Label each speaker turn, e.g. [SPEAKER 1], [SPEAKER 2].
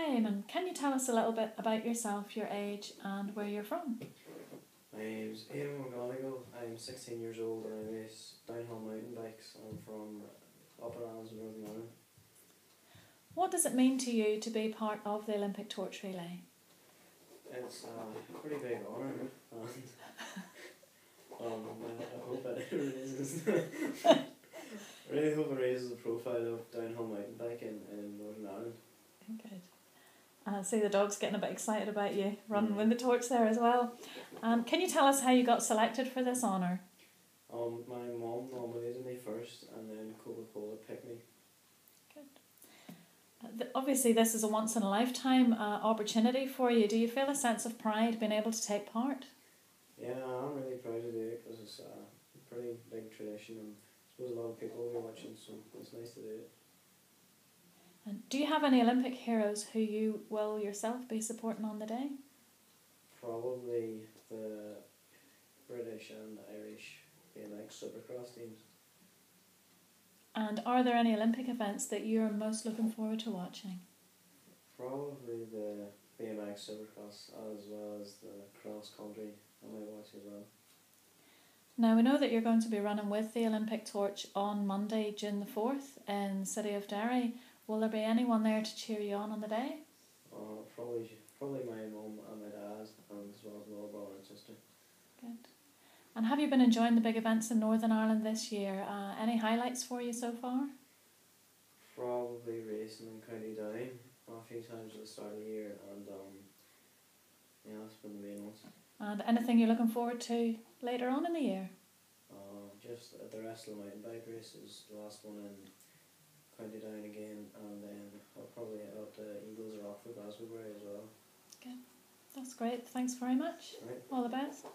[SPEAKER 1] Aymen, can you tell us a little bit about yourself, your age and where you're from?
[SPEAKER 2] My name's Aymen McGonigle. I'm 16 years old and I race downhill mountain bikes. I'm from Upperlands, Northern Ireland.
[SPEAKER 1] What does it mean to you to be part of the Olympic Torch Relay?
[SPEAKER 2] It's a pretty big honour, and I hope it raises I really hope it raises the profile of downhill mountain biking in Northern Ireland.
[SPEAKER 1] Good. I see the dog's getting a bit excited about you running with the torch there as well. Can you tell us how you got selected for this honour?
[SPEAKER 2] My mum nominated me first and then Coca-Cola picked me.
[SPEAKER 1] Good. Obviously this is a once in a lifetime opportunity for you. Do you feel a sense of pride being able to take part?
[SPEAKER 2] Yeah, I'm really proud to do it because it's a pretty big tradition and I suppose a lot of people will be watching, so it's nice to do it.
[SPEAKER 1] And do you have any Olympic heroes who you will yourself be supporting on the day?
[SPEAKER 2] Probably the British and Irish BMX Supercross teams.
[SPEAKER 1] And are there any Olympic events that you're most looking forward to watching?
[SPEAKER 2] Probably the BMX Supercross as well as the cross country I might watch as well.
[SPEAKER 1] Now we know that you're going to be running with the Olympic torch on Monday, June the 4th in the city of Derry. Will there be anyone there to cheer you on the day?
[SPEAKER 2] Probably my mum and my dad, and as well as my little brother and sister.
[SPEAKER 1] Good. And have you been enjoying the big events in Northern Ireland this year? Any highlights for you so far?
[SPEAKER 2] Probably racing in County Down a few times at the start of the year, and yeah, that's been the main ones.
[SPEAKER 1] And anything you're looking forward to later on in the year?
[SPEAKER 2] Just the rest of the mountain bike races, the last one in County Down again, and then I'll probably head up to Eagles or Rockford, Glasgow as well.
[SPEAKER 1] Okay, that's great. Thanks very much.
[SPEAKER 2] Right.
[SPEAKER 1] All the best.